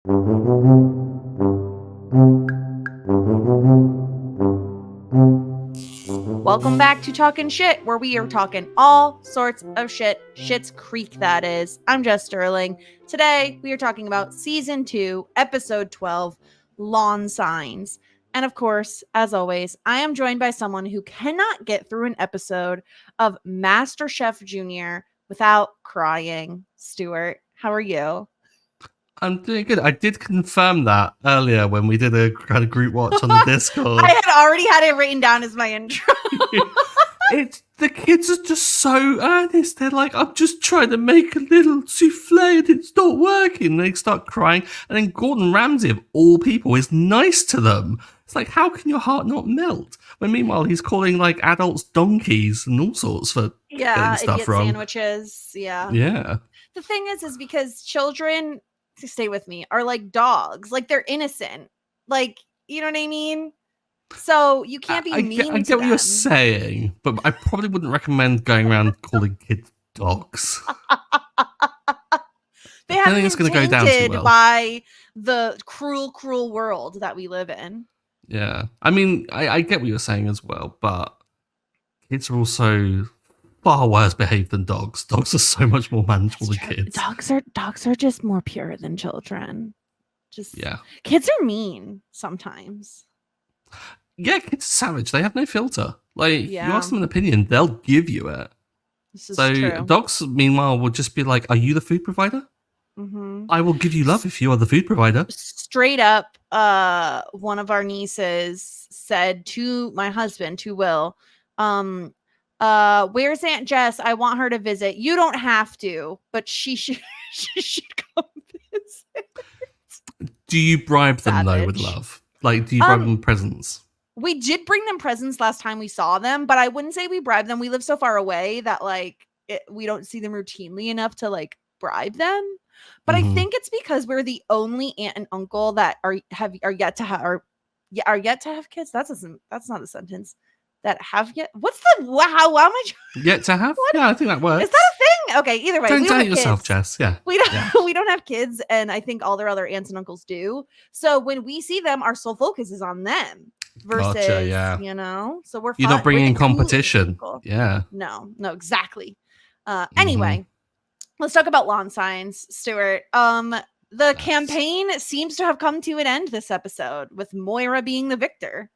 Welcome back to Talkin' Shit, where we are talking all sorts of shit. Schitt's Creek, that is. I'm Jess Sterling. Today, we are talking about Season 2, Episode 12, Lawn Signs. And of course, as always, I am joined by someone who cannot get through an episode of MasterChef Junior without crying. Stuart, how are you? I'm doing good. I did confirm that earlier when we did a kind of group watch on the Discord. I had already had it written down as my intro. The kids are just so earnest. They're like, I'm just trying to make a little souffle and it's not working. They start crying. And then Gordon Ramsay, of all people, is nice to them. It's like, how can your heart not melt? When meanwhile, he's calling like adults donkeys and all sorts for getting stuff idiot wrong. Sandwiches. Yeah. The thing is because children, to stay with me, are like dogs. Like, they're innocent. Like, you know what I mean? So you can't be mean to them. I get what you're saying, but I probably wouldn't recommend going around calling kids dogs. They haven't been tainted go down too well by the cruel, cruel world that we live in. Yeah. I mean, I get what you're saying as well, but kids are also far worse behaved than dogs. Dogs are so much more manageable than kids. Dogs are just more pure than children. Kids are mean sometimes. Yeah, kids are savage. They have no filter. Like, you ask them an opinion, they'll give you it. This is true. Dogs, meanwhile, will just be like, are you the food provider? Mm-hmm. I will give you love if you are the food provider. Straight up, one of our nieces said to my husband, to Will, where's Aunt Jess? I want her to visit. You don't have to, but she should come visit. Do you bribe them though with love? Like, do you bribe them with presents? We did bring them presents last time we saw them, but I wouldn't say we bribed them. We live so far away that we don't see them routinely enough to like bribe them. But I think it's because we're the only aunt and uncle that are yet to have kids. That's not a sentence. That have yet. What's the how am I yet to have? What? Yeah, I think that works. Is that a thing? Okay, either way. Don't date yourself, Jess. Yeah. We don't have kids, and I think all their other aunts and uncles do. So when we see them, our sole focus is on them. Versus, you know, so we're. You're not bringing competition. Yeah. No, exactly. Anyway, let's talk about lawn signs, Stuart. The campaign seems to have come to an end this episode, with Moira being the victor.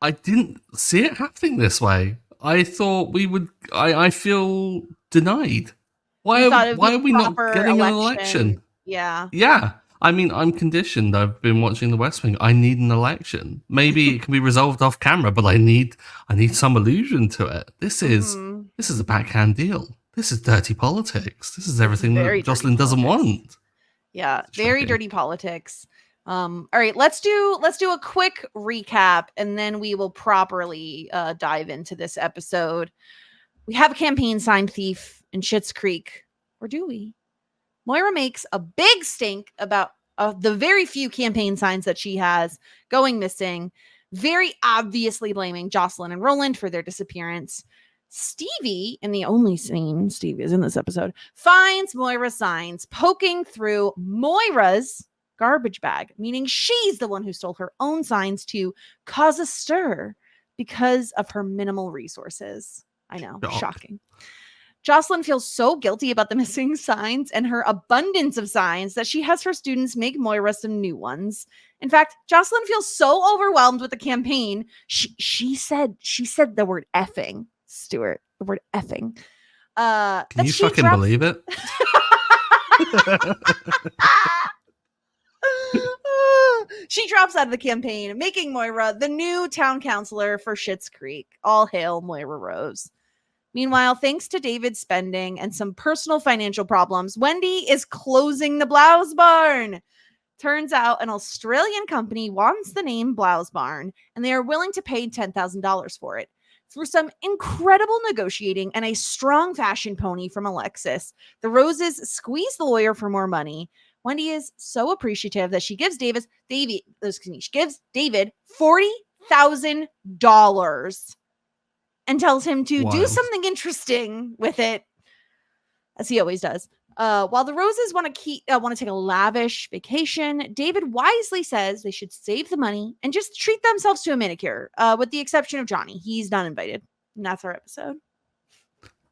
I didn't see it happening this way. I thought we would. I feel denied. Why are we not getting an election? Yeah. Yeah. I mean, I'm conditioned. I've been watching The West Wing. I need an election. Maybe it can be resolved off camera, but I need some allusion to it. This is a backhand deal. This is dirty politics. This is everything that Jocelyn doesn't want. Yeah, very dirty politics. All right, let's do a quick recap, and then we will properly dive into this episode. We have a campaign sign thief in Schitt's Creek, or do we? Moira makes a big stink about the very few campaign signs that she has going missing, very obviously blaming Jocelyn and Roland for their disappearance. Stevie, in the only scene Stevie is in this episode, finds Moira's signs poking through Moira's garbage bag, meaning she's the one who stole her own signs to cause a stir because of her minimal resources. I know, shocking. Jocelyn feels so guilty about the missing signs and her abundance of signs that she has her students make Moira some new ones. In fact, Jocelyn feels so overwhelmed with the campaign. She said the word effing, Stuart, the word effing. Can you fucking believe it? She drops out of the campaign, making Moira the new town councilor for Schitt's Creek. All hail Moira Rose. Meanwhile, thanks to David's spending and some personal financial problems, Wendy is closing the Blouse Barn. Turns out an Australian company wants the name Blouse Barn, and they are willing to pay $10,000 for it. Through some incredible negotiating and a strong fashion pony from Alexis, the Roses squeeze the lawyer for more money. Wendy is so appreciative that she gives David $40,000 and tells him to do something interesting with it, as he always does. While the Roses want to take a lavish vacation, David wisely says they should save the money and just treat themselves to a manicure. With the exception of Johnny, he's not invited. And that's our episode.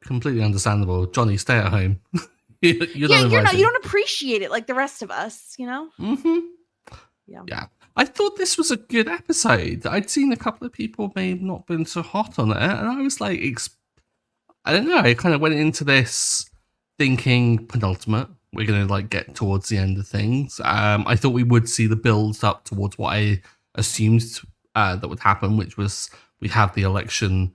Completely understandable. Johnny, stay at home. You're not invited. You don't appreciate it like the rest of us, you know? Mm-hmm. Yeah. I thought this was a good episode. I'd seen a couple of people may have not been so hot on it, and I was like, I don't know. I kind of went into this thinking penultimate. We're going to like get towards the end of things. I thought we would see the build up towards what I assumed that would happen, which was we have the election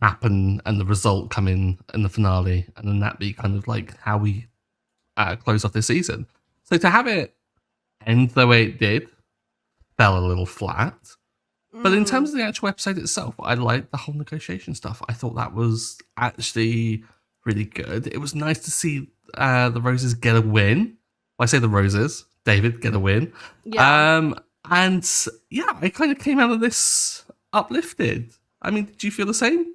happen and the result come in the finale, and then that be kind of like how we close off this season. So to have it end the way it did fell a little flat. But in terms of the actual episode itself, I liked the whole negotiation stuff. I thought that was actually really good. It was nice to see the Roses get a win. Well, I say the Roses, David get a win. Yeah. And yeah, I kind of came out of this uplifted. I mean, did you feel the same?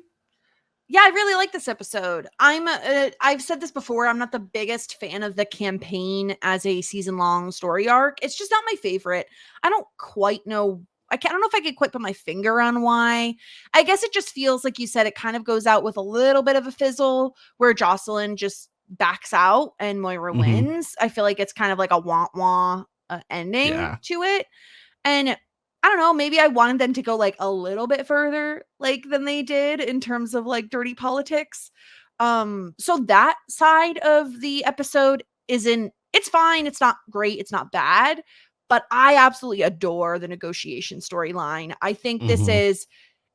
Yeah, I really like this episode. I've said this before, I'm not the biggest fan of the campaign as a season-long story arc. It's just not my favorite. I don't quite know. I don't know if I could quite put my finger on why. I guess it just feels like you said, it kind of goes out with a little bit of a fizzle where Jocelyn just backs out and Moira wins. I feel like it's kind of like a wah-wah ending to it. And I don't know, maybe I wanted them to go like a little bit further like than they did in terms of like dirty politics. So that side of the episode it's fine, it's not great, it's not bad, but I absolutely adore the negotiation storyline. I think this is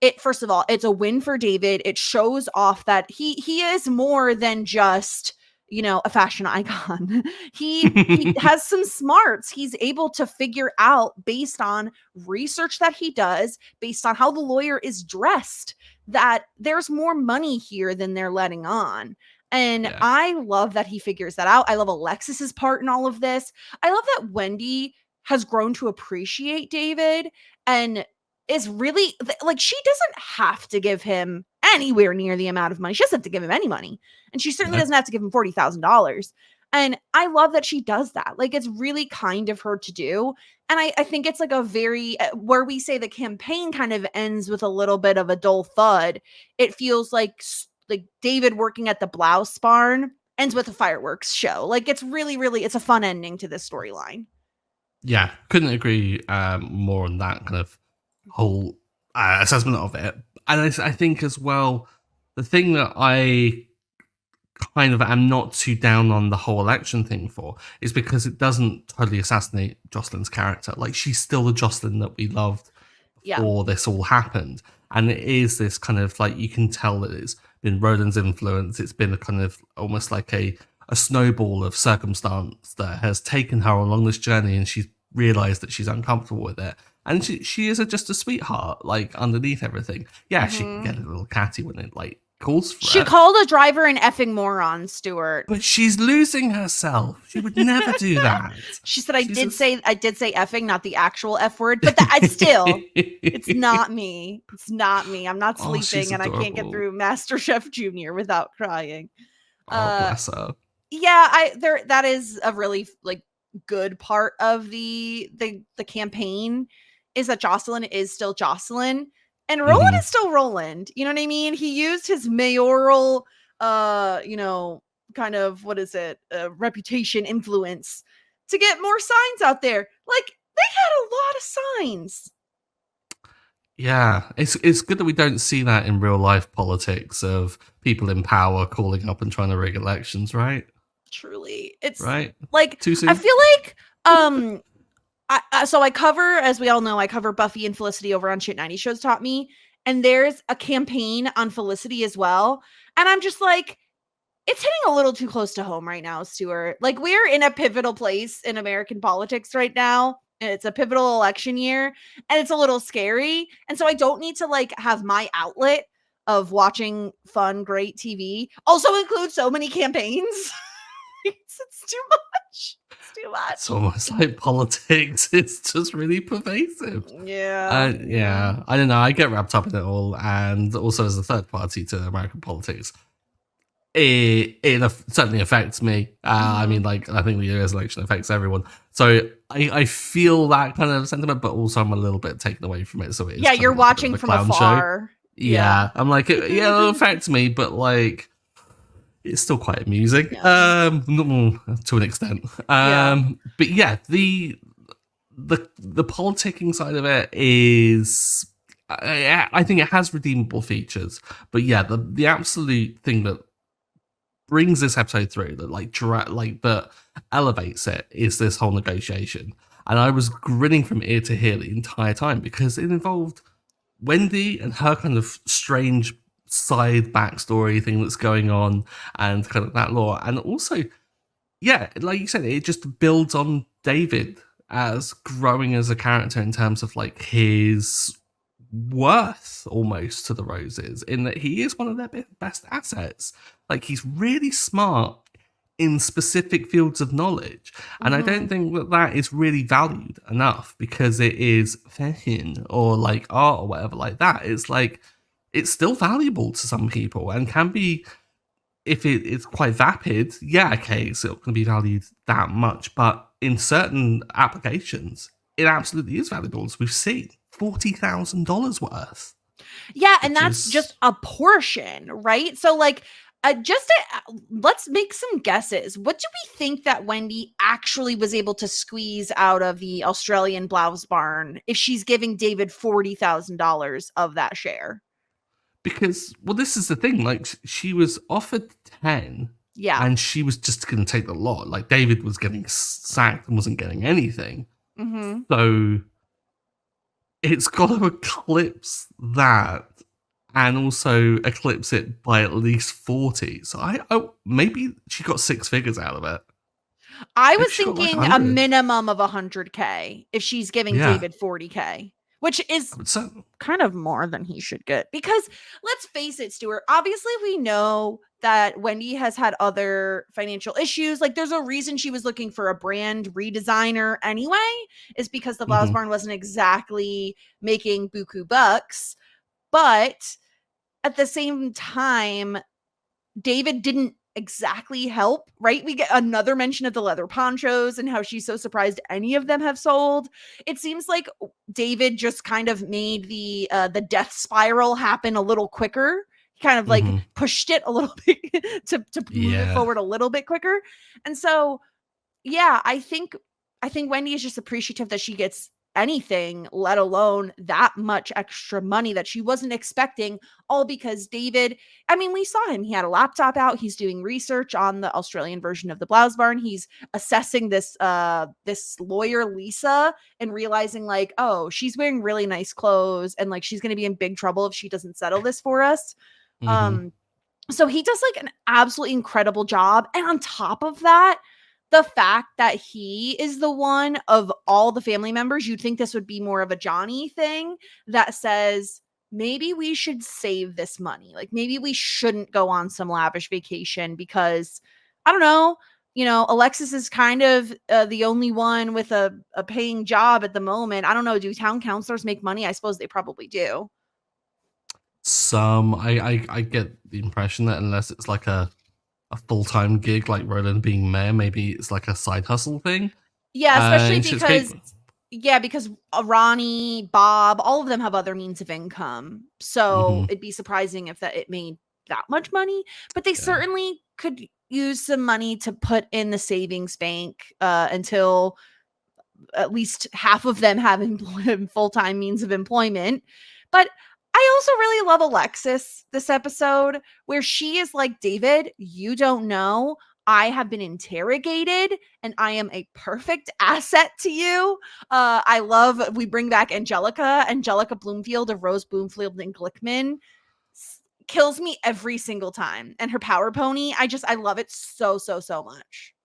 it. First of all, it's a win for David. It shows off that he is more than just, you know, a fashion icon. He has some smarts. He's able to figure out, based on research that he does, based on how the lawyer is dressed, that there's more money here than they're letting on. And I love that he figures that out. I love Alexis's part in all of this. I love that Wendy has grown to appreciate David and is really like, she doesn't have to give him anywhere near the amount of money. She doesn't have to give him any money. And she certainly doesn't have to give him $40,000. And I love that she does that. Like, it's really kind of her to do. And I think it's like a very, where we say the campaign kind of ends with a little bit of a dull thud. It feels like David working at the blouse barn ends with a fireworks show. Like, it's really, really, it's a fun ending to this storyline. Yeah, couldn't agree more on that kind of whole assessment of it. And I think as well, the thing that I kind of am not too down on the whole election thing for is because it doesn't totally assassinate Jocelyn's character. Like, she's still the Jocelyn that we loved before this all happened. And it is this kind of like, you can tell that it's been Roland's influence. It's been a kind of almost like a snowball of circumstance that has taken her along this journey, and she's realized that she's uncomfortable with it. And she is just a sweetheart, like, underneath everything. Yeah, she can get a little catty when it like calls for She called a driver an effing moron, Stuart. But she's losing herself. She would never do that. She said, I did say effing, not the actual F word, but it's not me. It's not me. I'm not sleeping, and I can't get through MasterChef Junior without crying. Bless her. Yeah, that is a really like good part of the campaign, is that Jocelyn is still Jocelyn and Roland is still Roland. You know what I mean? He used his mayoral, kind of, reputation, influence to get more signs out there. Like, they had a lot of signs. Yeah, it's good that we don't see that in real life politics of people in power calling up and trying to rig elections, right? Truly, it's right. Like, too soon. I feel like I cover, as we all know, I cover Buffy and Felicity over on Shit 90 Shows Taught Me, and there's a campaign on Felicity as well, and I'm just like, it's hitting a little too close to home right now, Stuart. Like, we're in a pivotal place in American politics right now. It's a pivotal election year, and it's a little scary. And so I don't need to like have my outlet of watching fun, great TV also include so many campaigns. It's too much. It's too much. It's almost like politics. It's just really pervasive. Yeah. I don't know. I get wrapped up in it all. And also as a third party to American politics, it certainly affects me. I mean, like, I think the US election affects everyone. So I feel that kind of sentiment, but also I'm a little bit taken away from it. So it is kind you're of like a bit watching of a from clown afar. show. Yeah, I'm like, it'll affect me, but like, it's still quite amusing. To an extent. But yeah, the politicking side of it is, I think it has redeemable features, but yeah, the absolute thing that brings this episode through, that that elevates it, is this whole negotiation. And I was grinning from ear to ear the entire time because it involved Wendy and her kind of strange side backstory thing that's going on, and kind of that lore, and also, yeah, like you said, it just builds on David as growing as a character in terms of like his worth almost to the Roses, in that he is one of their best assets. Like, he's really smart in specific fields of knowledge, and I don't think that is really valued enough, because it is fashion or like art or whatever like that. It's like, it's still valuable to some people and can be, if it's quite vapid, yeah, okay, it's not going to be valued that much, but in certain applications, it absolutely is valuable, as we've seen. $40,000 worth. Yeah, and that's just a portion, right? So, like, let's make some guesses. What do we think that Wendy actually was able to squeeze out of the Australian blouse barn if she's giving David $40,000 of that share? Because, well, this is the thing. Like, she was offered 10, and she was just going to take the lot. Like, David was getting sacked and wasn't getting anything. So it's got to eclipse that, and also eclipse it by at least 40. So I maybe she got 6 figures out of it. I was thinking like a minimum of 100K if she's giving David 40K, which is kind of more than he should get. Because let's face it, Stuart, obviously we know that Wendy has had other financial issues. Like, there's a reason she was looking for a brand redesigner anyway, is because the blouse barn wasn't exactly making buku bucks. But at the same time, David didn't exactly help, right? We get another mention of the leather ponchos and how she's so surprised any of them have sold. It seems like David just kind of made the death spiral happen a little quicker. He kind of like pushed it a little bit to move it forward a little bit quicker. And so, yeah, I think Wendy is just appreciative that she gets anything, let alone that much extra money that she wasn't expecting, all because David, I mean, we saw him. He had a laptop out. He's doing research on the Australian version of the blouse barn. He's assessing this lawyer, Lisa, and realizing like, oh, she's wearing really nice clothes, and like, she's going to be in big trouble if she doesn't settle this for us. So he does like an absolutely incredible job. And on top of that, the fact that he is the one of all the family members, you'd think this would be more of a Johnny thing, that says, maybe we should save this money. Like, maybe we shouldn't go on some lavish vacation because, I don't know, Alexis is kind of the only one with a paying job at the moment. I don't know. Do town councilors make money? I suppose they probably do. Some, I get the impression that unless it's like a full-time gig like Roland being mayor, maybe it's like a side hustle thing. Yeah, especially because Ronnie, Bob, all of them have other means of income. So it'd be surprising if it made that much money, but they certainly could use some money to put in the savings bank until at least half of them have full-time means of employment. But I also really love Alexis this episode, where she is like, David, you don't know. I have been interrogated and I am a perfect asset to you. I love, we bring back Angelica Bloomfield of Rose Bloomfield and Glickman. Kills me every single time. And her power pony, I love it so, so, so much.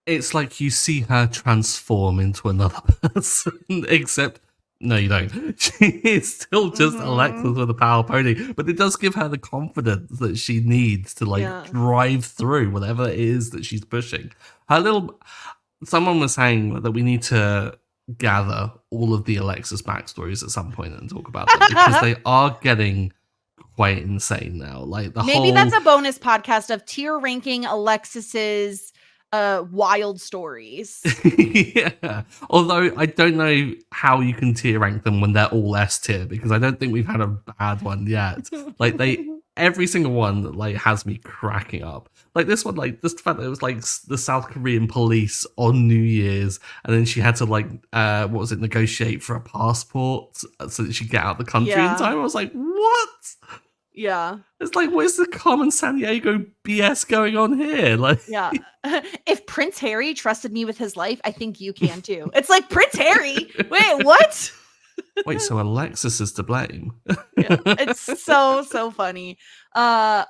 It's like you see her transform into another person, except no, you don't. She is still just Alexis with a power pony, but it does give her the confidence that she needs to drive through whatever it is that she's pushing. Someone was saying that we need to gather all of the Alexis backstories at some point and talk about them, because they are getting quite insane now. Like Maybe that's a bonus podcast of tier ranking Alexis's wild stories. Yeah. Although I don't know how you can tier rank them when they're all S tier, because I don't think we've had a bad one yet. Like every single one like has me cracking up. Like this one, like just the fact that it was like the South Korean police on New Year's, and then she had to like negotiate for a passport so that she'd get out of the country in time. I was like, what? Yeah. It's like, what is the Carmen San Diego BS going on here? Like, yeah. If Prince Harry trusted me with his life, I think you can too. It's like, Prince Harry? Wait, what? Wait, so Alexis is to blame? Yeah, it's so funny. Were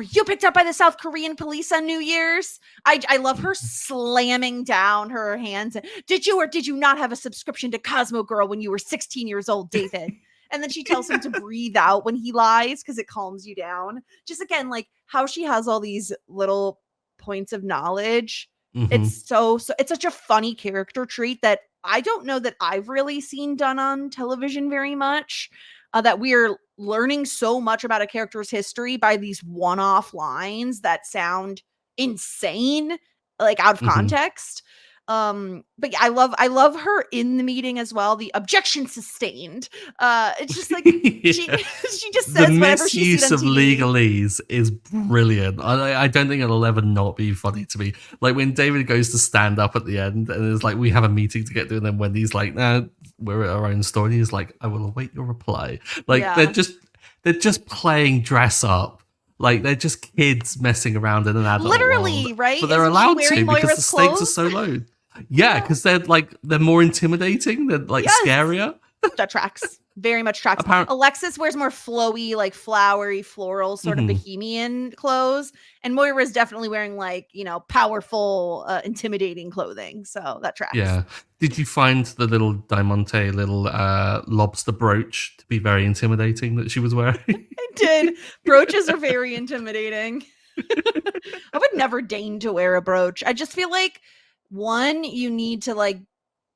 you picked up by the South Korean police on New Year's? I love her slamming down her hands. Did you or did you not have a subscription to Cosmo Girl when you were 16 years old, David? And then she tells him to breathe out when he lies because it calms you down. Just again, like how she has all these little points of knowledge. Mm-hmm. It's it's such a funny character trait that I don't know that I've really seen done on television very much. That we're learning so much about a character's history by these one-off lines that sound insane, like out of context. But yeah, I love her in the meeting as well. The objection sustained. It's just like she just says the whatever she misuse of legalese is brilliant. I don't think it'll ever not be funny to me. Like when David goes to stand up at the end and it's like, we have a meeting to get to, and then Wendy's like, no, we're at our own store, and he's like, I will await your reply. Like they're just playing dress up. Like they're just kids messing around in an adult literally world. right, but they're allowed to because the stakes are so low. Yeah, because they're more intimidating. They're like scarier. That tracks. Very much tracks. Alexis wears more flowy, like flowery, floral sort of bohemian clothes, and Moira is definitely wearing like, powerful, intimidating clothing. So that tracks. Yeah. Did you find the little Diamante lobster brooch to be very intimidating that she was wearing? I did. Brooches are very intimidating. I would never deign to wear a brooch. I just feel like one, you need to like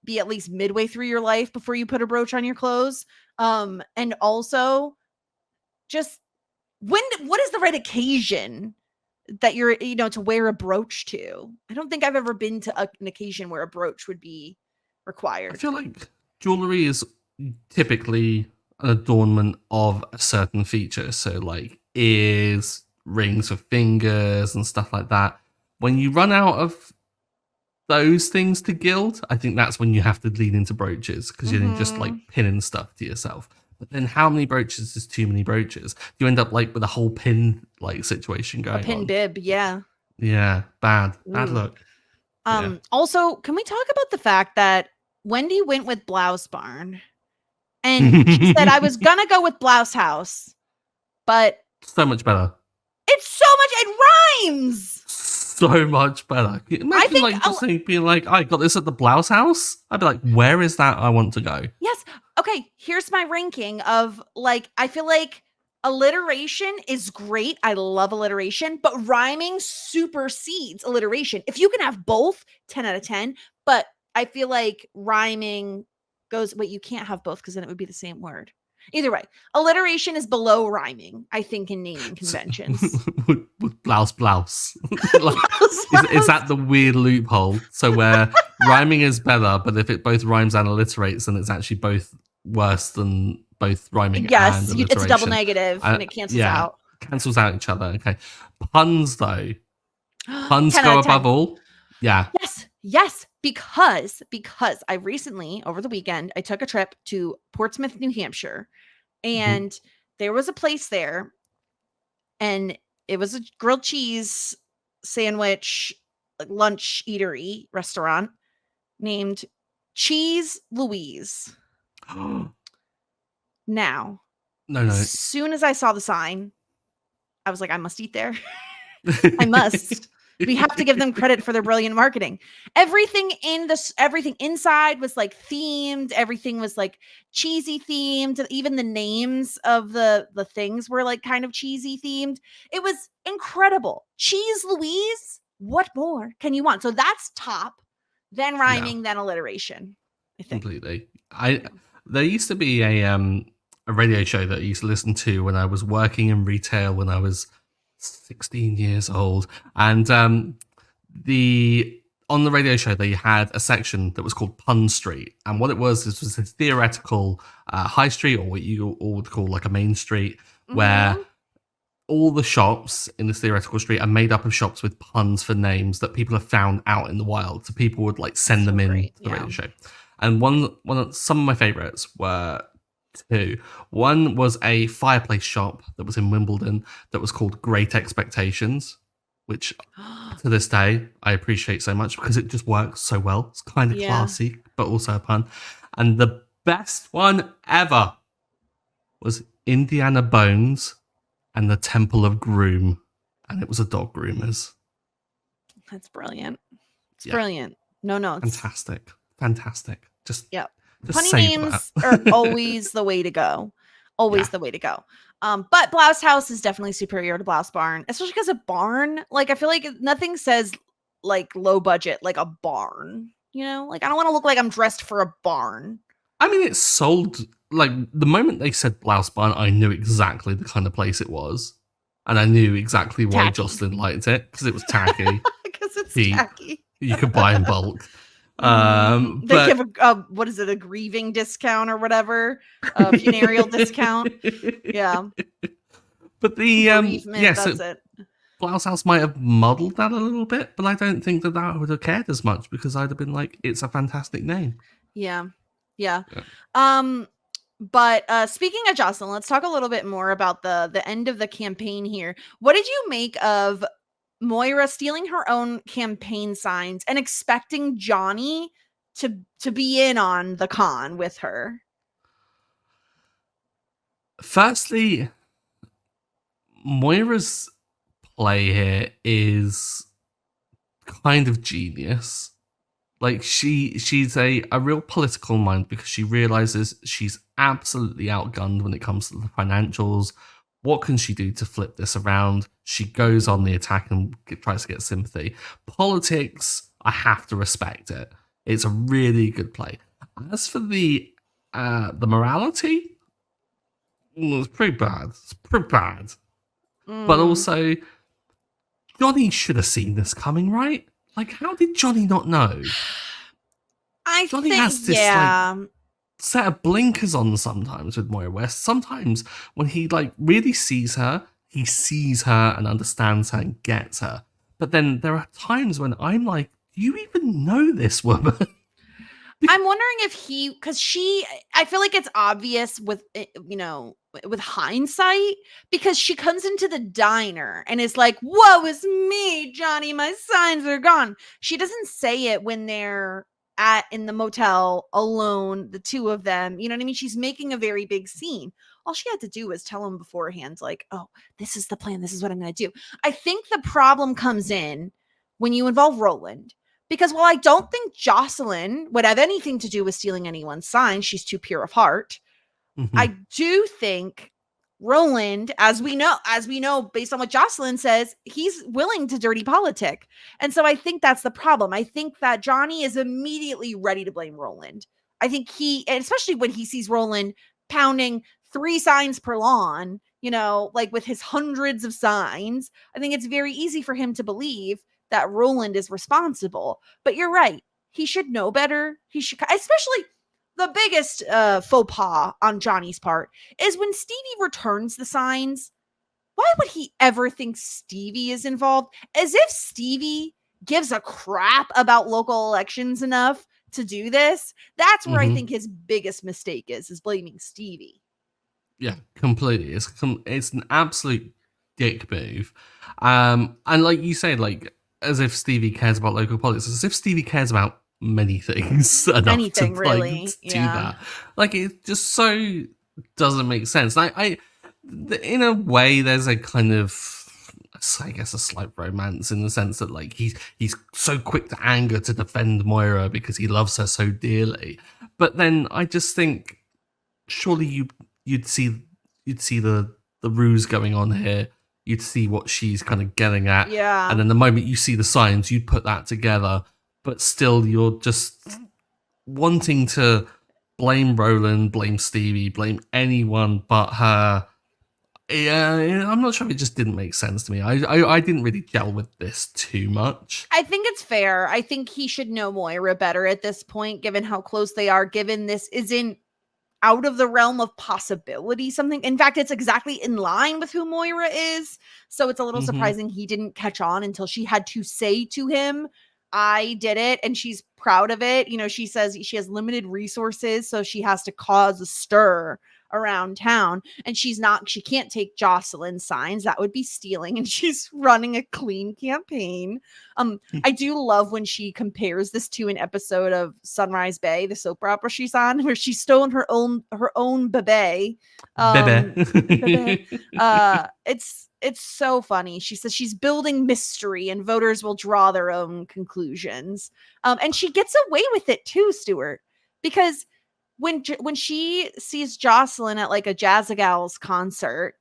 be at least midway through your life before you put a brooch on your clothes. And also just what is the right occasion that you're, to wear a brooch to? I don't think I've ever been to an occasion where a brooch would be required. I feel like jewelry is typically an adornment of a certain feature. So like ears, rings for fingers and stuff like that. When you run out of those things to gild, I think that's when you have to lean into brooches, because you're just like pinning stuff to yourself. But then how many brooches is too many brooches? You end up like with a whole pin like situation going on. A pin bib, yeah. Yeah, bad look. Also, can we talk about the fact that Wendy went with Blouse Barn and she said, I was gonna go with Blouse House, but so much better. It's so much, it rhymes. So much better. Imagine like just being like, I got this at the Blouse House. I'd be like, where is that? I want to go. Yes. Okay. Here's my ranking of like, I feel like alliteration is great. I love alliteration, but rhyming supersedes alliteration. If you can have both, 10 out of 10. But I feel like rhyming goes, wait, you can't have both because then it would be the same word. Either way, alliteration is below rhyming, I think, in naming conventions. with blouse. Like, is that the weird loophole? So where rhyming is better, but if it both rhymes and alliterates, then it's actually both worse than both rhyming and alliteration. It's a double negative and it cancels out. Cancels out each other. Okay. Puns, though. Puns go above all. Yeah. Yes. Because I recently, over the weekend, I took a trip to Portsmouth, New Hampshire, and there was a place there, and it was a grilled cheese sandwich, lunch eatery restaurant named Cheese Louise. Now, no. As soon as I saw the sign, I was like, I must eat there. I must. We have to give them credit for their brilliant marketing. Everything inside was like themed. Everything was like cheesy themed. Even the names of the things were like kind of cheesy themed. It was incredible. Cheese Louise. What more can you want? So that's top, then rhyming, then alliteration. I think. Completely. There used to be a a radio show that I used to listen to when I was working in retail when I was 16 years old. And on the radio show, they had a section that was called Pun Street. And what it was a theoretical high street, or what you all would call like a main street, where all the shops in this theoretical street are made up of shops with puns for names that people have found out in the wild. So people would like send them in to the radio show. And some of my favorites were two. One was a fireplace shop that was in Wimbledon that was called Great Expectations, which to this day I appreciate so much because it just works so well. It's kind of classy, but also a pun. And the best one ever was Indiana Bones and the Temple of Groom, and it was a dog groomers. That's brilliant. It's brilliant. No notes. Fantastic. Just punny names are always the way to go. Always the way to go. But Blouse House is definitely superior to Blouse Barn, especially because a barn, like I feel like nothing says like low budget like a barn. You know, like I don't want to look like I'm dressed for a barn. I mean, it's sold, like, the moment they said Blouse Barn, I knew exactly the kind of place it was. And I knew exactly why Jocelyn liked it, because it was tacky. Because it's tacky. You could buy in bulk. They give what is it, a grieving discount or whatever? A funereal discount. Yeah. But the, that's it. Blouse House might have muddled that a little bit, but I don't think that I would have cared as much, because I'd have been like, it's a fantastic name. Yeah. But speaking of Jocelyn, let's talk a little bit more about the end of the campaign here. What did you make of Moira stealing her own campaign signs and expecting Johnny to be in on the con with her? Firstly, Moira's play here is kind of genius. Like, she's a real political mind, because she realizes she's absolutely outgunned when it comes to the financials. What can she do to flip this around? She goes on the attack and tries to get sympathy. Politics, I have to respect it. It's a really good play. As for the morality, it's pretty bad. But also, Johnny should have seen this coming, right? Like, how did Johnny not know? Johnny has this like set of blinkers on sometimes with Moira West. Sometimes when he like really sees her, he sees her and understands her and gets her. But then there are times when I'm like, do you even know this woman? I'm wondering if because I feel like it's obvious with, with hindsight, because she comes into the diner and is like, woe is me, Johnny, my signs are gone. She doesn't say it when they're in the motel alone, the two of them. You know what I mean? She's making a very big scene. All she had to do was tell him beforehand, like, oh, this is the plan. This is what I'm going to do. I think the problem comes in when you involve Roland. Because while I don't think Jocelyn would have anything to do with stealing anyone's sign, she's too pure of heart. Mm-hmm. I do think Roland, as we know, based on what Jocelyn says, he's willing to dirty politic. And so I think that's the problem. I think that Johnny is immediately ready to blame Roland. I think and especially when he sees Roland pounding 3 signs per lawn, like with his hundreds of signs, I think it's very easy for him to believe that Roland is responsible. But you're right. He should know better. He should, especially the biggest faux pas on Johnny's part is when Stevie returns the signs. Why would he ever think Stevie is involved? As if Stevie gives a crap about local elections enough to do this. That's where I think his biggest mistake is blaming Stevie. Yeah, completely. It's an absolute dick move. And like you said, like, as if Stevie cares about local politics, as if Stevie cares about many things enough anything, to really. do that. Like, it just so doesn't make sense. I in a way, there's a kind of, I guess, a slight romance in the sense that, like, he's so quick to anger to defend Moira because he loves her so dearly. But then I just think, surely you'd see the ruse going on here. You'd see what she's kind of getting at. Yeah. And then the moment you see the signs, you'd put that together. But still, you're just wanting to blame Roland, blame Stevie, blame anyone but her. Yeah, I'm not sure if it just didn't make sense to me. I didn't really gel with this too much. I think it's fair. I think he should know Moira better at this point, given how close they are, given this isn't out of the realm of possibility. Something, in fact, it's exactly in line with who Moira is. So it's a little surprising he didn't catch on until she had to say to him, I did it. And she's proud of it. You know, she says she has limited resources, so she has to cause a stir around town, and she can't take Jocelyn's signs. That would be stealing, and she's running a clean campaign. I do love when she compares this to an episode of Sunrise Bay, the soap opera she's on, where she's stolen her own bebe. Bebe. It's so funny. She says she's building mystery and voters will draw their own conclusions. And she gets away with it too, Stuart, because when she sees Jocelyn at like a Jazzagals concert,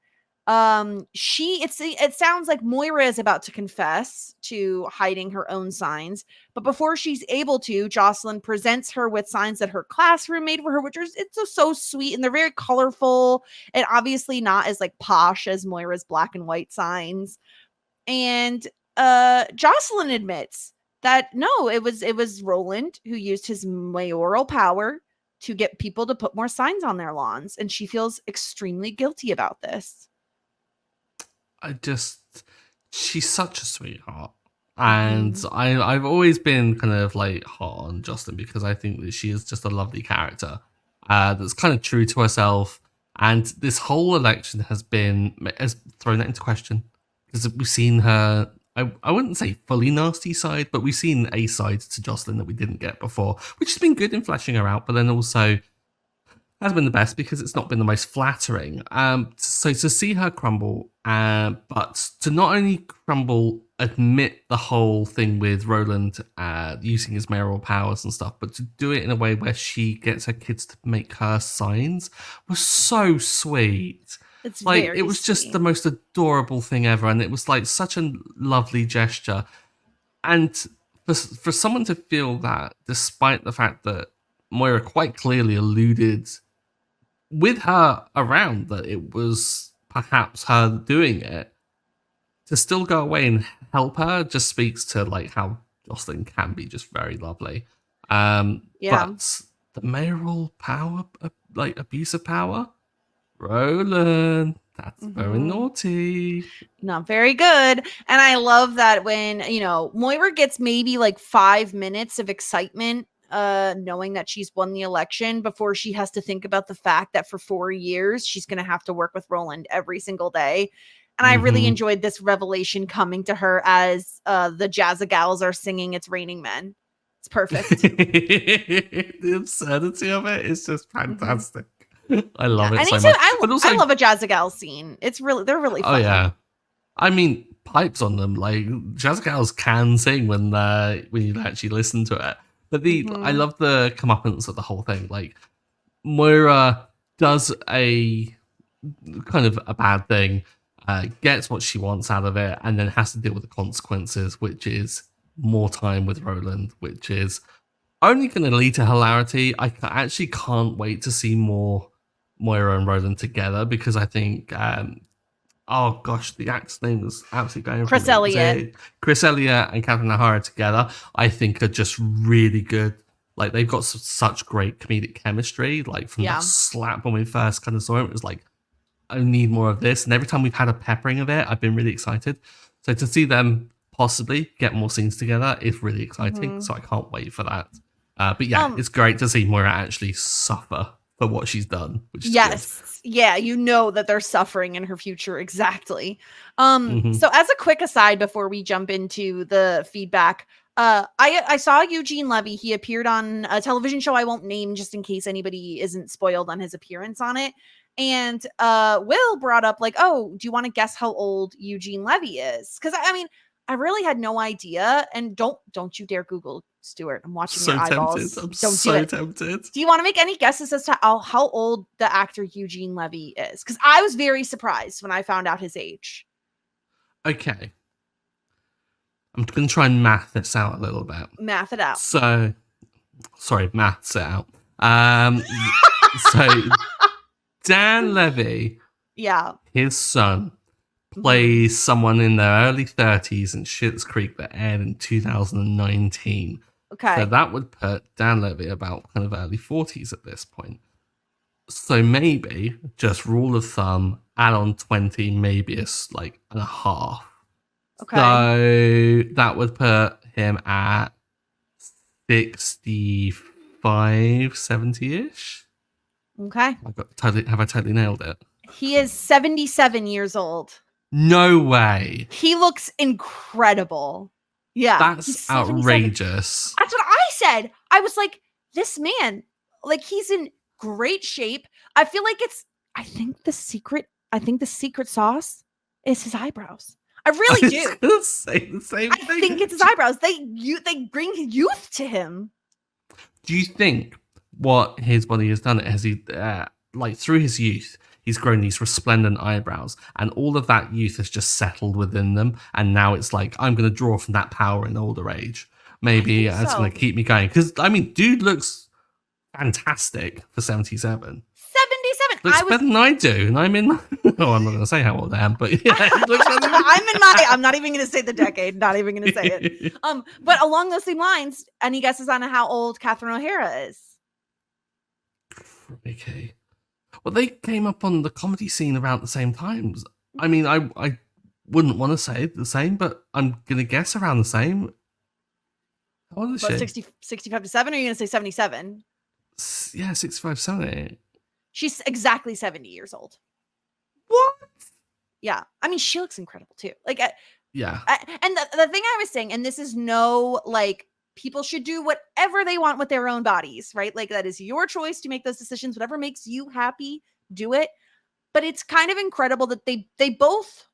it sounds like Moira is about to confess to hiding her own signs, but before she's able to, Jocelyn presents her with signs that her classroom made for her, which is so sweet, and they're very colorful and obviously not as like posh as Moira's black and white signs. And Jocelyn admits that no, it was Roland who used his mayoral power to get people to put more signs on their lawns, and she feels extremely guilty about this. She's such a sweetheart. And I've always been kind of like hot on Jocelyn because I think that she is just a lovely character that's kind of true to herself. And this whole election has thrown that into question because we've seen her, I wouldn't say fully nasty side, but we've seen a side to Jocelyn that we didn't get before, which has been good in fleshing her out, but then also hasn't been the best because it's not been the most flattering. So to see her crumble, but to not only crumble, admit the whole thing with Roland using his mayoral powers and stuff, but to do it in a way where she gets her kids to make her signs was so sweet. It's like very it was just sweet. the most adorable thing ever, and it was like such a lovely gesture. And for someone to feel that, despite the fact that Moira quite clearly alluded with her around that it was perhaps her doing it, to still go away and help her just speaks to like how Jocelyn can be just very lovely. But the mayoral power, like abuse of power, Roland, that's very naughty. Not very good. And I love that when, you know, Moira gets maybe like 5 minutes of excitement knowing that she's won the election before she has to think about the fact that for 4 years she's going to have to work with Roland every single day. And I really enjoyed this revelation coming to her as the Jazzagals are singing It's Raining Men. It's perfect. The absurdity of it is just fantastic. I love it so much. I love a Jazzagal scene. They're really fun. Oh yeah. I mean, pipes on them. Like Jazzagals can sing when you actually listen to it. But I love the comeuppance of the whole thing. Like Moira does a kind of a bad thing, gets what she wants out of it, and then has to deal with the consequences, which is more time with Roland, which is only going to lead to hilarity. I actually can't wait to see more Moira and Roland together because I think, oh gosh, the actor's name was absolutely going. Chris Elliott. Chris Elliott and Catherine O'Hara together, I think, are just really good. Like they've got such great comedic chemistry. Like from that slap when we first kind of saw it, it was like, I need more of this. And every time we've had a peppering of it, I've been really excited. So to see them possibly get more scenes together is really exciting. So I can't wait for that. But yeah, it's great to see Moira actually suffer for what she's done. Which is good. Yeah, you know that they're suffering in her future. Exactly. So as a quick aside before we jump into the feedback, I saw Eugene Levy. He appeared on a television show I won't name just in case anybody isn't spoiled on his appearance on it. And Will brought up like, oh, do you want to guess how old Eugene Levy is? Because I mean, I really had no idea. And don't you dare Google, Stuart. I'm watching your eyeballs. I'm so tempted. Do you want to make any guesses as to how old the actor Eugene Levy is? Because I was very surprised when I found out his age. Okay. I'm going to try and math this out a little bit. Math it out. So, sorry, maths it out. Um, so Dan Levy, Yeah. his son, plays someone in their early 30s in Schitt's Creek that aired in 2019. Okay. So that would put Dan Levy about kind of early 40s at this point. So maybe, just rule of thumb, add on 20, maybe it's like and a half. Okay. So that would put him at 65, 70-ish. Okay. Have I totally nailed it? He is 77 years old. No way. He looks incredible. Yeah. That's outrageous. That's what I said. I was like, this man, like, he's in great shape. I feel like I think the secret sauce is his eyebrows. I really do. I was gonna say the same thing. I think it's his eyebrows. They bring youth to him. Do you think what his body has done, has he, like through his youth, he's grown these resplendent eyebrows, and all of that youth has just settled within them, and now it's like, I'm going to draw from that power in older age. Maybe that's going to keep me going. Because, I mean, dude looks fantastic for 77. 77. Looks better than I do, and I'm in. Oh, I'm not going to say how old I am, but yeah, I'm not even going to say the decade. Not even going to say it. But along those same lines, any guesses on how old Catherine O'Hara is? Okay. Well, they came up on the comedy scene around the same times. I mean, I wouldn't want to say the same, but I'm going to guess around the same. How old is she? 65 to 7, or are you going to say 77? Yeah, 65, 70. She's exactly 70 years old. What? Yeah. I mean, she looks incredible too. Like, yeah. And the thing I was saying, and this is no, like, people should do whatever they want with their own bodies, right? Like, that is your choice to make those decisions. Whatever makes you happy, do it. But it's kind of incredible that they both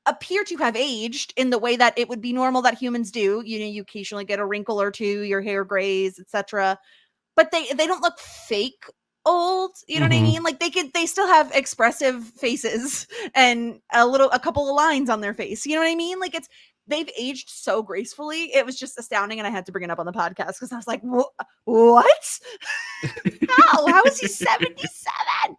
appear to have aged in the way that it would be normal that humans do. You know, you occasionally get a wrinkle or two, your hair grays, etc. But they don't look fake old. You know what I mean? Like, they still have expressive faces and a couple of lines on their face. You know what I mean? Like, they've aged so gracefully. It was just astounding, and I had to bring it up on the podcast because I was like, what? How is he 77?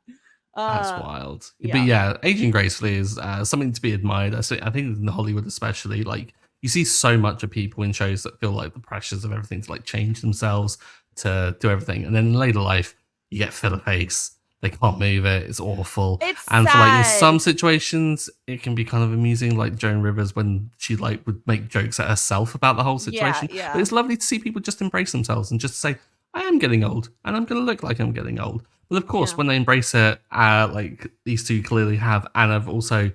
That's wild. Yeah. But yeah, aging gracefully is something to be admired. I think in Hollywood especially, like, you see so much of people in shows that feel like the pressures of everything to like change themselves to do everything, and then in later life you get filler face. They can't move it. It's awful. It's and sad. For like in some situations, it can be kind of amusing, like Joan Rivers when she like would make jokes at herself about the whole situation. Yeah. But it's lovely to see people just embrace themselves and just say, I am getting old and I'm going to look like I'm getting old. But of course, when they embrace it, like these two clearly have, and have also,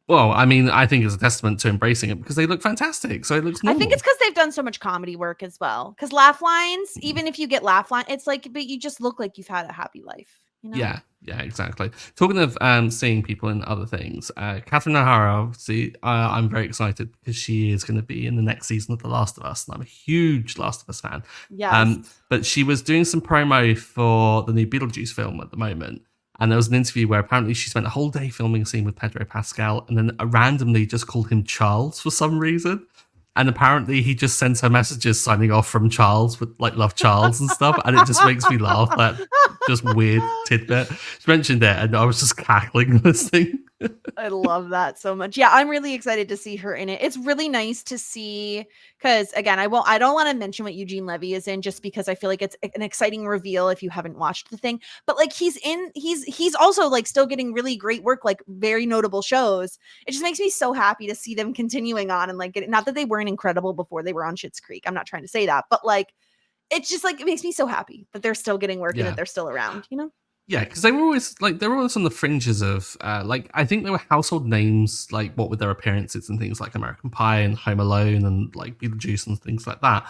well, I mean, I think it's a testament to embracing it because they look fantastic. So it looks normal. I think it's because they've done so much comedy work as well. Because laugh lines, even if you get laugh line, it's like, but you just look like you've had a happy life. You know? Yeah, exactly. Talking of seeing people in other things, Catherine O'Hara, obviously, I'm very excited because she is going to be in the next season of The Last of Us, and I'm a huge Last of Us fan. Yes. But she was doing some promo for the new Beetlejuice film at the moment, and there was an interview where apparently she spent a whole day filming a scene with Pedro Pascal, and then randomly just called him Charles for some reason. And apparently he just sends her messages signing off from Charles with like love Charles and stuff. And it just makes me laugh. That just weird tidbit. She mentioned it and I was just cackling listening. I love that so much. Yeah, I'm really excited to see her in it. It's really nice to see, because again, I don't want to mention what Eugene Levy is in just because I feel like it's an exciting reveal if you haven't watched the thing. But like he's also like still getting really great work, like very notable shows. It just makes me so happy to see them continuing on and like not that they weren't incredible before they were on Schitt's Creek. I'm not trying to say that, but like it's just like it makes me so happy that they're still getting work and that they're still around, you know? Yeah, because they were always on the fringes of like I think they were household names, like what with their appearances and things like American Pie and Home Alone and like Beetlejuice and things like that.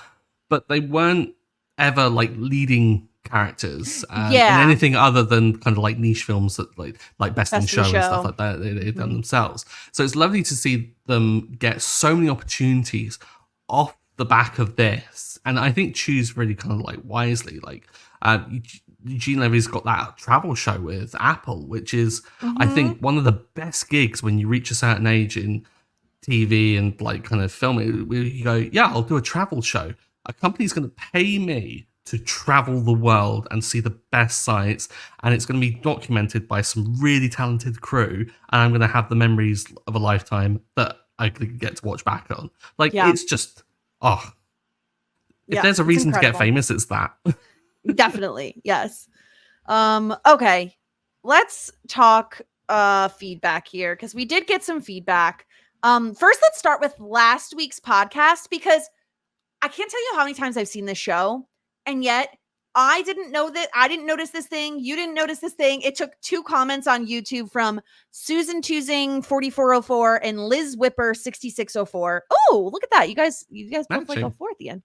But they weren't ever like leading characters in anything other than kind of like niche films that like Best in Show and stuff like that they've done themselves. So it's lovely to see them get so many opportunities off the back of this, and I think choose really kind of like wisely. Like Eugene Levy's got that travel show with Apple, which is I think one of the best gigs when you reach a certain age in TV and like kind of film it. You go, yeah, I'll do a travel show. A company's going to pay me to travel the world and see the best sights, and it's going to be documented by some really talented crew, and I'm going to have the memories of a lifetime that I could get to watch back on. Like, it's just, if there's a reason to get famous, it's that. Definitely, yes. Okay, let's talk feedback here, because we did get some feedback. First, let's start with last week's podcast, because I can't tell you how many times I've seen this show, and yet I didn't know that. I didn't notice this thing. You didn't notice this thing. It took 2 comments on YouTube from Susan Toozing 4404 and Liz Whipper 6604. Oh, look at that. You guys both like 04 at the end.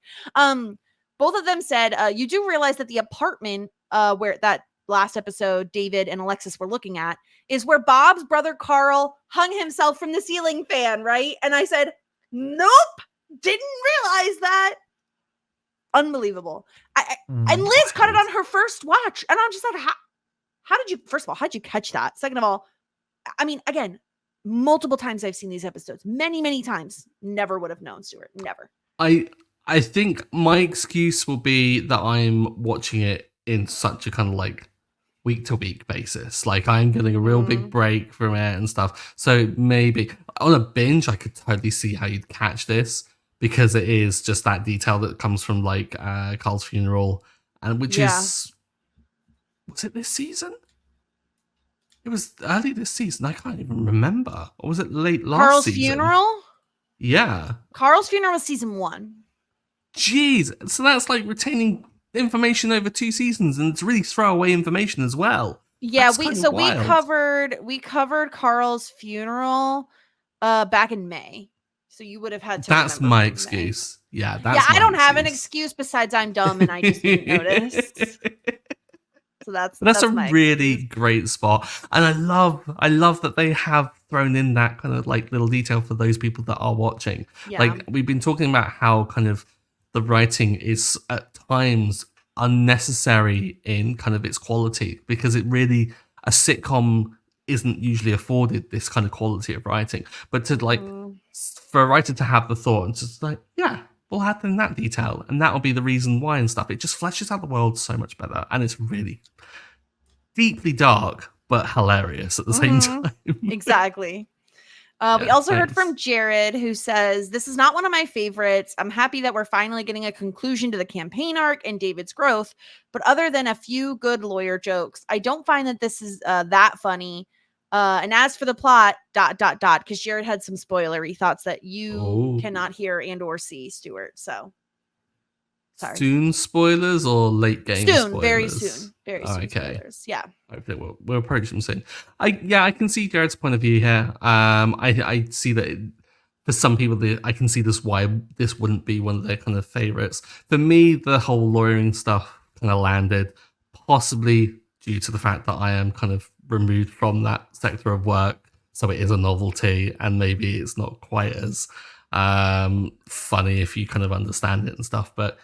Both of them said, you do realize that the apartment where that last episode David and Alexis were looking at is where Bob's brother Carl hung himself from the ceiling fan, right? And I said, nope, didn't realize that. Unbelievable. And Liz caught it on her first watch, and I'm just like, how did you, first of all, how'd you catch that? Second of all, I mean, again, multiple times I've seen these episodes, many times, never would have known, Stuart, never. I think my excuse will be that I'm watching it in such a kind of like week to week basis. Like, I'm getting a real big break from it and stuff. So maybe on a binge, I could totally see how you'd catch this, because it is just that detail that comes from like Carl's funeral, and which is, was it this season? It was early this season. I can't even remember. Or was it late last season? Carl's funeral? Yeah. Carl's funeral was season 1. Jeez. So that's like retaining information over 2 seasons, and it's really throwaway information as well. Yeah, we covered Carl's funeral back in May. So you would have had to. That's my excuse. Yeah, that's I don't have an excuse besides I'm dumb and I just didn't notice. So that's a really great spot, and I love that they have thrown in that kind of like little detail for those people that are watching. Yeah. Like, we've been talking about how kind of the writing is at times unnecessary in kind of its quality, because it really, a sitcom isn't usually afforded this kind of quality of writing, but to like for a writer to have the thought and just like, yeah, we'll add in that detail and that'll be the reason why and stuff, it just fleshes out the world so much better, and it's really deeply dark but hilarious at the same time. Exactly. We also heard from Jared, who says, this is not one of my favorites. I'm happy that we're finally getting a conclusion to the campaign arc and David's growth, but other than a few good lawyer jokes, I don't find that this is that funny. And as for the plot, ... because Jared had some spoilery thoughts that you cannot hear and or see, Stuart. So, sorry. Soon spoilers or late game spoilers? Very soon. Very soon. Okay. Spoilers. Yeah. Hopefully we'll approach them soon. I can see Jared's point of view here. I see that for some people, I can see this why this wouldn't be one of their kind of favorites. For me, the whole lawyering stuff kind of landed, possibly due to the fact that I am kind of removed from that sector of work, so it is a novelty, and maybe it's not quite as funny if you kind of understand it and stuff. But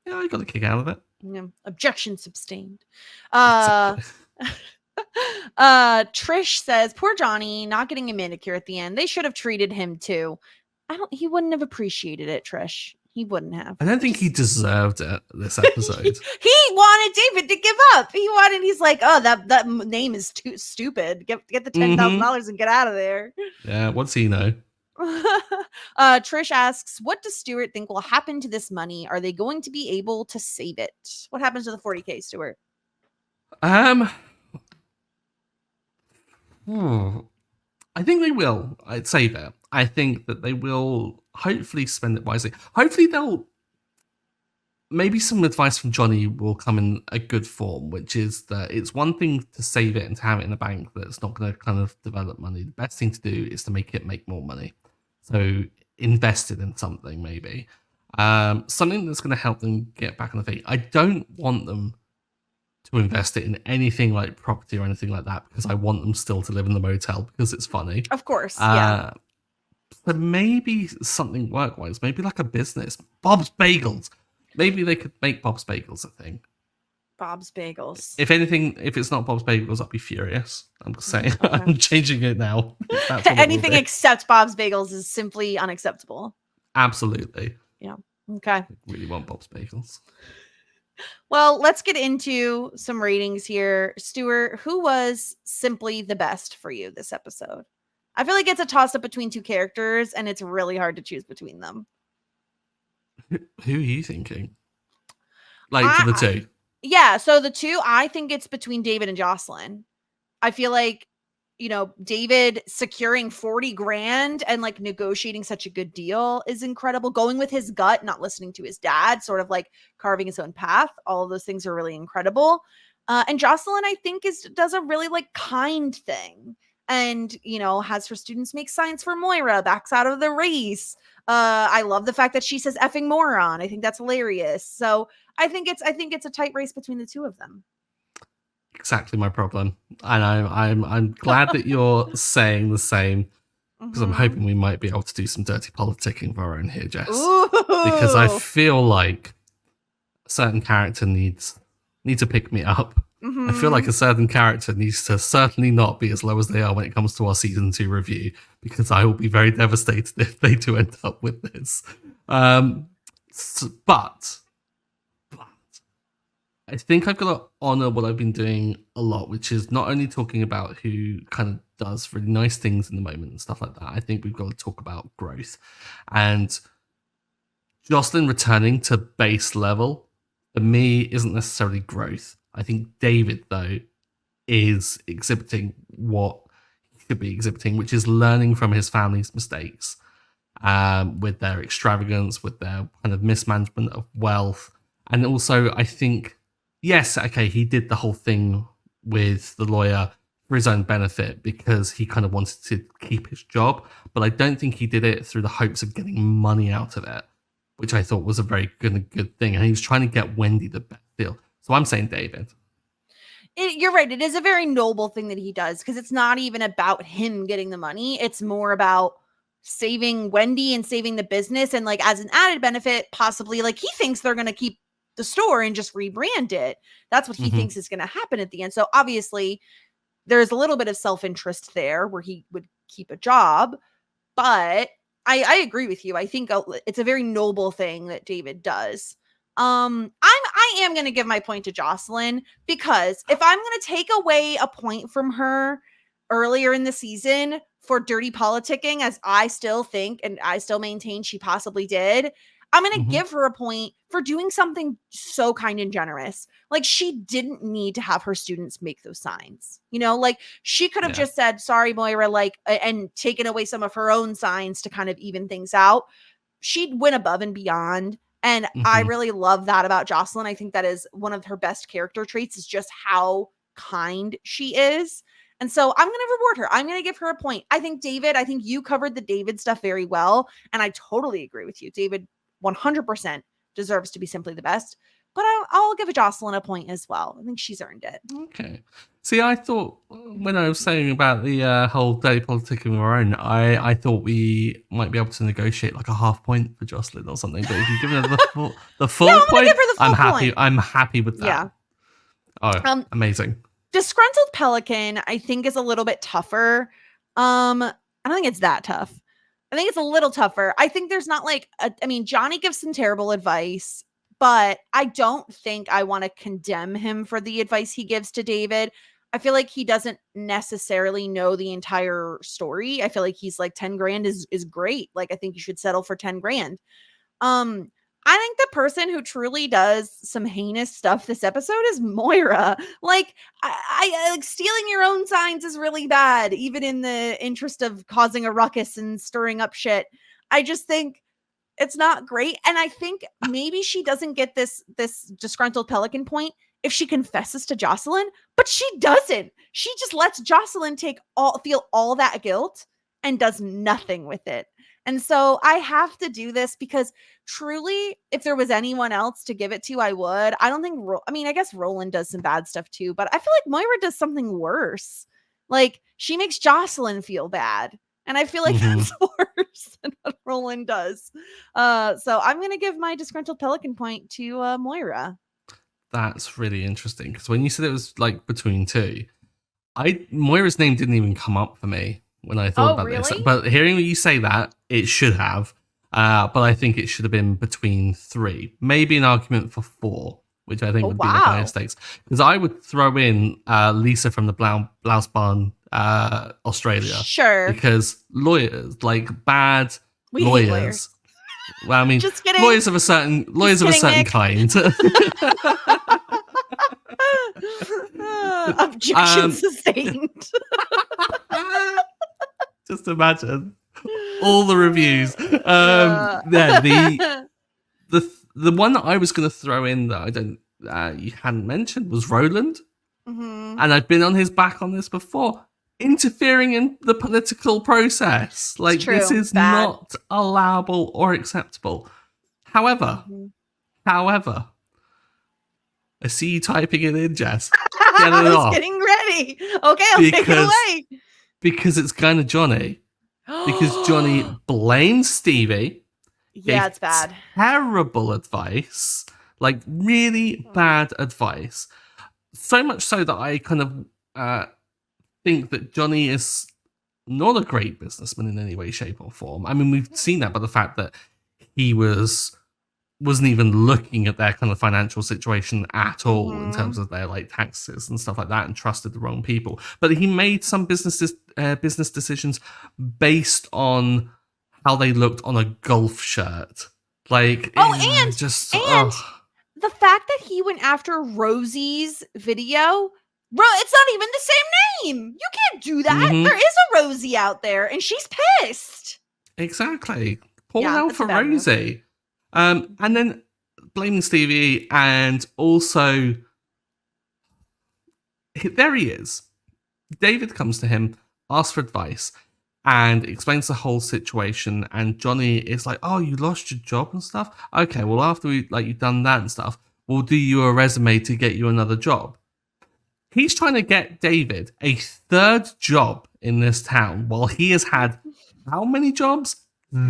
yeah, I got a kick out of it. Yeah. Objection sustained. Exactly. Trish says, poor Johnny not getting a manicure at the end. They should have treated him too. He wouldn't have appreciated it, Trish. He wouldn't have. I don't think he deserved it this episode. He wanted David to give up. He's like, oh, that name is too stupid. Get the $10,000 and get out of there. Yeah, what's he know? Trish asks, what does Stuart think will happen to this money? Are they going to be able to save it? What happens to the 40K, Stuart? I think they will. I'd save it. I think that they will hopefully spend it wisely. Hopefully maybe some advice from Johnny will come in a good form, which is that it's one thing to save it and to have it in a bank that's not going to kind of develop money. The best thing to do is to make it make more money. So invest it in something, maybe. Something that's going to help them get back on the feet. I don't want them to invest it in anything like property or anything like that, because I want them still to live in the motel because it's funny. Of course, yeah. But maybe something work-wise, maybe like a business. Bob's Bagels. Maybe they could make Bob's Bagels a thing. Bob's Bagels. If anything, if it's not Bob's Bagels, I'll be furious. I'm just saying. Okay. I'm changing it now. Anything except Bob's Bagels is simply unacceptable. Absolutely. Yeah. Okay. I really want Bob's Bagels. Well, let's get into some ratings here. Stuart, who was simply the best for you this episode? I feel like it's a toss up between two characters, and it's really hard to choose between them. Who are you thinking? Like for the I, two? yeah, so the two, I think it's between David and Jocelyn. I feel like, David securing 40 grand and like negotiating such a good deal is incredible. Going with his gut, not listening to his dad, sort of like carving his own path. All of those things are really incredible. And Jocelyn, I think, does a really like kind thing and, has her students make signs for Moira, backs out of the race. I love the fact that she says effing moron. I think that's hilarious. So I think it's a tight race between the two of them. Exactly my problem, and I'm glad that you're saying the same, because I'm hoping we might be able to do some dirty politicking of our own here, Jess. Ooh. Because I feel like a certain character needs to pick me up. I feel like a certain character needs to certainly not be as low as they are when it comes to our season 2 review, because I will be very devastated if they do end up with this. But I think I've got to honor what I've been doing a lot, which is not only talking about who kind of does really nice things in the moment and stuff like that. I think we've got to talk about growth. And Jocelyn returning to base level, for me, isn't necessarily growth. I think David, though, is exhibiting what he should be exhibiting, which is learning from his family's mistakes, with their extravagance, with their kind of mismanagement of wealth. And also, I think, yes, okay, he did the whole thing with the lawyer for his own benefit because he kind of wanted to keep his job, but I don't think he did it through the hopes of getting money out of it, which I thought was a very good thing. And he was trying to get Wendy the best deal. So I'm saying David. You're right. It is a very noble thing that he does, because it's not even about him getting the money. It's more about saving Wendy and saving the business. And like, as an added benefit, possibly like he thinks they're going to keep the store and just rebrand it. That's what he thinks is going to happen at the end. So obviously there's a little bit of self-interest there where he would keep a job, but I agree with you. I think it's a very noble thing that David does. I am going to give my point to Jocelyn, because if I'm going to take away a point from her earlier in the season for dirty politicking, as I still think and I still maintain she possibly did, I'm going to give her a point for doing something so kind and generous. Like, she didn't need to have her students make those signs, like she could have just said, sorry, Moira, like, and taken away some of her own signs to kind of even things out. She'd went above and beyond. And I really love that about Jocelyn. I think that is one of her best character traits, is just how kind she is. And so I'm going to reward her. I'm going to give her a point. I think you covered the David stuff very well. And I totally agree with you. David 100% deserves to be simply the best. But I'll give Jocelyn a point as well. I think she's earned it. Okay. See, I thought when I was saying about the whole dirty politicking of our own, I thought we might be able to negotiate like a half point for Jocelyn or something. But if you give her the full I'm point, give her the full I'm happy. point. I'm happy with that. Yeah. Oh, amazing. Disgruntled Pelican, I think, is a little bit tougher. I don't think it's that tough. I think it's a little tougher. I think there's not like, Johnny gives some terrible advice, but I don't think I want to condemn him for the advice he gives to David. I feel like he doesn't necessarily know the entire story. I feel like he's like 10 grand is great. Like, I think you should settle for 10 grand. I think the person who truly does some heinous stuff this episode is Moira. Like, I like, stealing your own signs is really bad, even in the interest of causing a ruckus and stirring up shit. I just think it's not great. And I think maybe she doesn't get this disgruntled Pelican point if she confesses to Jocelyn, but she doesn't. She just lets Jocelyn feel all that guilt and does nothing with it. And so I have to do this because truly, if there was anyone else to give it to, I would. I don't think, I guess Roland does some bad stuff too, but I feel like Moira does something worse. Like, she makes Jocelyn feel bad. And I feel like that's worse than what Roland does. So I'm going to give my disgruntled Pelican point to Moira. That's really interesting, because when you said it was like between two, Moira's name didn't even come up for me when I thought about this. But hearing you say that, it should have. But I think it should have been between three. Maybe an argument for four. which I think Oh, would be the higher wow. stakes. Because I would throw in Lisa from the Blouse Barn, Australia, Sure. because lawyers, like bad We hate lawyers. lawyers. Well, I mean, Just kidding. lawyers of a certain Nick. kind. Objection sustained. Just imagine all the reviews. Yeah. The one that I was going to throw in that I don't you hadn't mentioned was Roland, Mm-hmm. and I've been on his back on this before, interfering in the political process. Like, this is not allowable or acceptable. However, I see you typing it in, Jess. Get it I was off. getting ready. Okay, I'll take it away. Because it's kind of Johnny. Because Johnny blames Stevie. Yeah, it's bad. Terrible advice. Like, really bad advice. So much so that I kind of think that Johnny is not a great businessman in any way, shape, or form. I mean, we've seen that by the fact that he wasn't even looking at their kind of financial situation at all in terms of their like taxes and stuff like that, and trusted the wrong people. But he made some business decisions based on how they looked on a golf shirt. Like, the fact that he went after Rosie's video, it's not even the same name. You can't do that. Mm-hmm. There is a Rosie out there, and she's pissed. Exactly. Pour out for Rosie. And then blaming Stevie, and also there he is. David comes to him, asks for advice, and explains the whole situation. And Johnny is like, "Oh, you lost your job and stuff? Okay, well, after you've done that and stuff, we'll do you a resume to get you another job." He's trying to get David a third job in this town, while he has had how many jobs?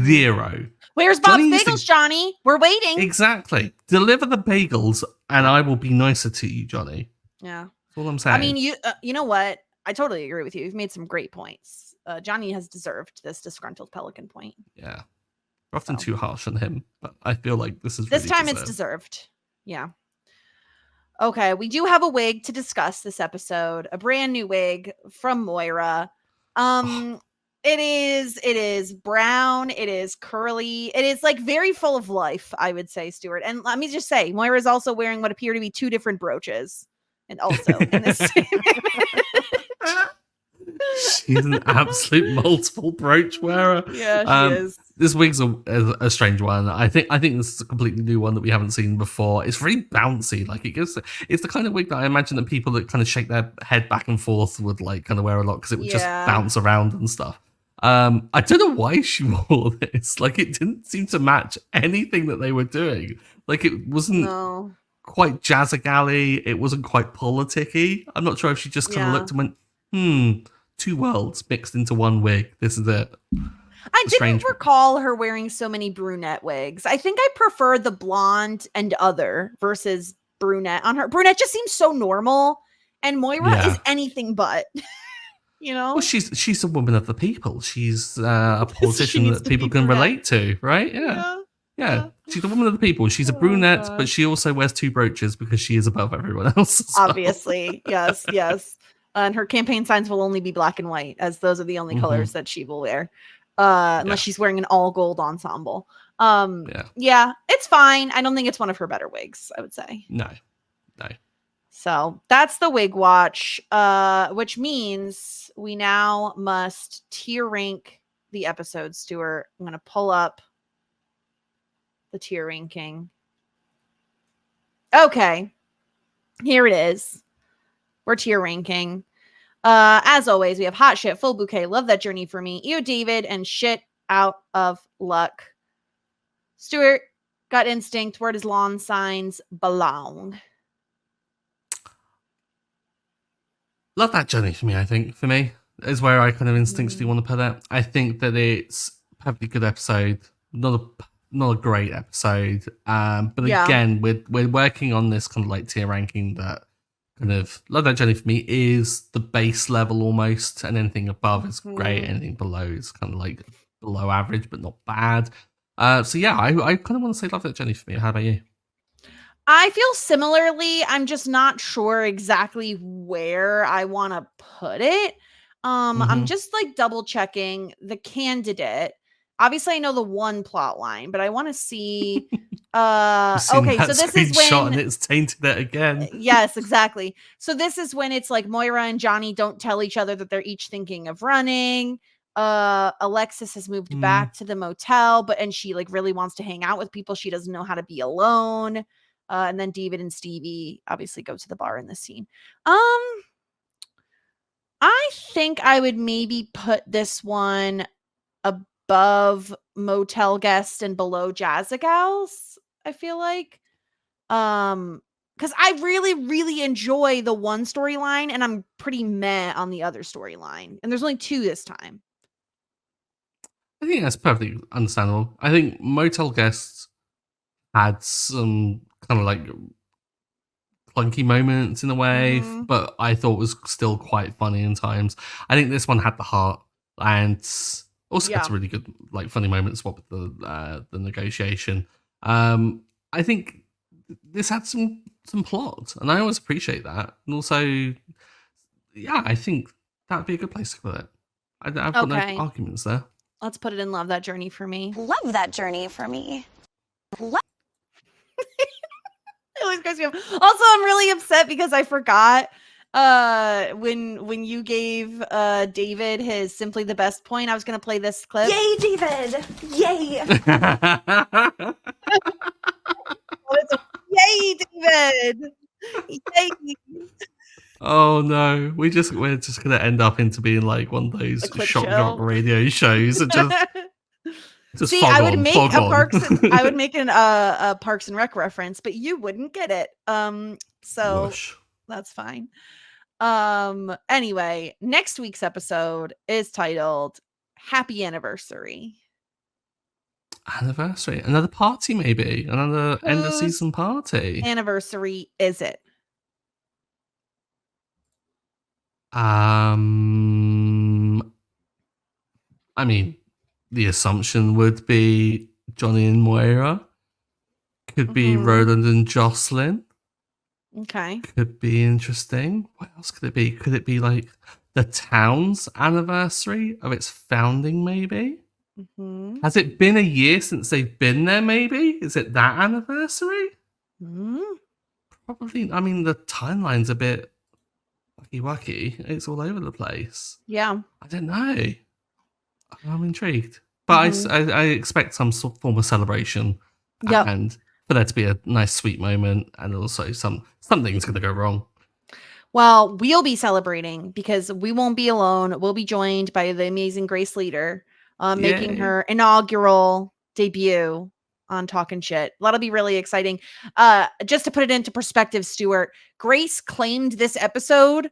0. Where's Bob's bagels, Johnny? We're waiting. Exactly. Deliver the bagels, and I will be nicer to you, Johnny. Yeah, that's all I'm saying. I mean, you know what? I totally agree with you. You've made some great points. Johnny has deserved this disgruntled pelican point. Yeah, we're often too harsh on him, but I feel like this is this time it's deserved. Yeah. Okay, we do have a wig to discuss this episode. A brand new wig from Moira. It is brown. It is curly. It is like very full of life, I would say, Stuart. And let me just say, Moira is also wearing what appear to be 2 different brooches. And also in this same image. She's an absolute multiple brooch wearer. Yeah, she is. This wig's a strange one. I think this is a completely new one that we haven't seen before. It's very bouncy. Like, it's the kind of wig that I imagine that people that kind of shake their head back and forth would like kind of wear a lot, because it would just bounce around and stuff. I don't know why she wore this. Like, it didn't seem to match anything that they were doing. Like, it wasn't quite jazzagally. It wasn't quite politicky. I'm not sure if she just kind of looked and went, 2 worlds mixed into one wig. This is it. I didn't recall her wearing so many brunette wigs. I think I prefer the blonde and other versus brunette on her. Brunette just seems so normal, and Moira is anything but. You know, well, she's a woman of the people. She's a politician that people can relate to, right? Yeah. She's a woman of the people. She's a brunette, but she also wears 2 brooches because she is above everyone else. Obviously, yes. And her campaign signs will only be black and white, as those are the only colors that she will wear, unless she's wearing an all gold ensemble. Yeah, it's fine. I don't think it's one of her better wigs, I would say. No. So that's the Wig Watch, which means we now must tier rank the episode, Stuart. I'm going to pull up the tier ranking. Okay, here it is. We're tier ranking. As always, we have Hot Shit, Full Bouquet, Love That Journey for Me, Ew David, and Shit Out of Luck. Stuart, Gut Instinct, where does lawn signs belong? Love That Journey for me, I think. For me, is where I kind of instinctively want to put it. I think that it's a perfectly good episode. Not a great episode. But again, we're working on this kind of like tier ranking that kind of Love That Journey for me is the base level almost, and anything above is great. Anything below is kind of like below average, but not bad. So yeah, I kind of want to say Love That Journey for me. How about you? I feel similarly. I'm just not sure exactly where I want to put it. I'm just like double checking the candidate. Obviously, I know the one plot line, but I want to see. You've seen Okay, that so this is screenshot and when. it's tainted it again. Yes, exactly. So this is when it's like Moira and Johnny don't tell each other that they're each thinking of running. Alexis has moved back to the motel, and she like really wants to hang out with people. She doesn't know how to be alone. And then David and Stevie obviously go to the bar in this scene. I think I would maybe put this one above Motel Guest and below Jazzagals. I feel like, because I really, really enjoy the one storyline, and I'm pretty meh on the other storyline. And there's only 2 this time. I think that's perfectly understandable. I think Motel Guests had some kind of like clunky moments in a way, but I thought was still quite funny in times. I think this one had the heart and also had some really good, like, funny moments. What with the negotiation, I think this had some plot, and I always appreciate that. And also, yeah, I think that would be a good place to put it. I've got no arguments there. Let's put it in Love That Journey for me. Love that journey for me. It always cracks me up. Also, I'm really upset because I forgot when you gave David his Simply the Best point. I was gonna play this clip. Yay, David! Yay! Yay, David! Yay! Oh no, we're just gonna end up into being like one of those shock jock radio shows and just see, I would make I would make a Parks and Rec reference, but you wouldn't get it. So Whoosh. That's fine. Anyway, next week's episode is titled Happy Anniversary. Anniversary. Another party, maybe. Another end of season party. Anniversary is it? I mean, the assumption would be Johnny and Moira. Could be Roland and Jocelyn. Okay. Could be interesting. What else could it be? Could it be like the town's anniversary of its founding, maybe? Has it been a year since they've been there, maybe? Is it that anniversary? Probably. I mean, the timeline's a bit wacky. It's all over the place. Yeah. I don't know. I'm intrigued. But I expect some sort of form of celebration. Yep. And for there to be a nice, sweet moment, and also something's going to go wrong. Well, we'll be celebrating because we won't be alone. We'll be joined by the amazing Grace Leader, making her inaugural debut on Talkin' Shit. That'll be really exciting. Just to put it into perspective, Stuart, Grace claimed this episode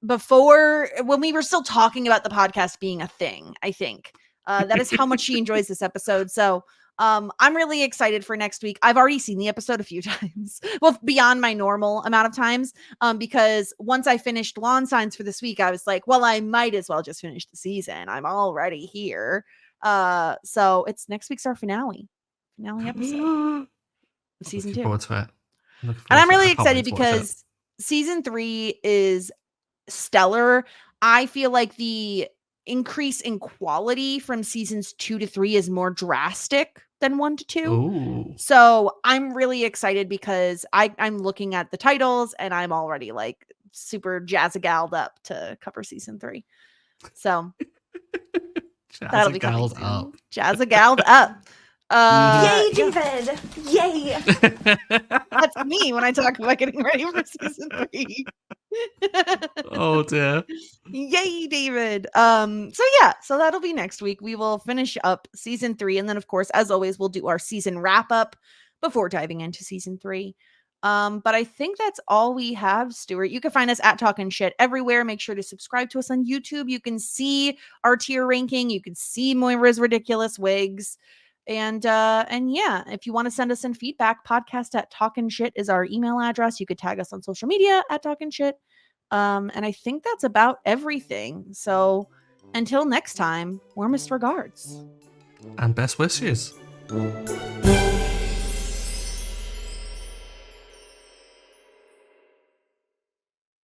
before, when we were still talking about the podcast being a thing, I think. That is how much she enjoys this episode. So I'm really excited for next week. I've already seen the episode a few times, well, beyond my normal amount of times, because once I finished Lawn Signs for this week, I was like, well, I might as well just finish the season. I'm already here. So it's next week's our finale episode of season 2. Forward to it. And I'm really excited because season 3 is stellar. I feel like the increase in quality from seasons 2 to 3 is more drastic than 1 to 2. Ooh. So I'm really excited because I'm looking at the titles and I'm already like super jazzagalled up to cover season 3. So that'll be coming soon. Jazzagalled up. Yay, David! Yay! That's me when I talk about getting ready for season 3. Oh dear. Yay, David. So that'll be next week. We will finish up season 3, and then of course, as always, we'll do our season wrap up before diving into season 3. But I think that's all we have, Stuart. You can find us at Talkin' Shit everywhere. Make sure to subscribe to us on YouTube. You can see our tier ranking. You can see Moira's ridiculous wigs. And yeah, if you want to send us some feedback, podcast@talkinshit is our email address. You could tag us on social media at Talkin' Shit. And I think that's about everything. So until next time, warmest regards. And best wishes.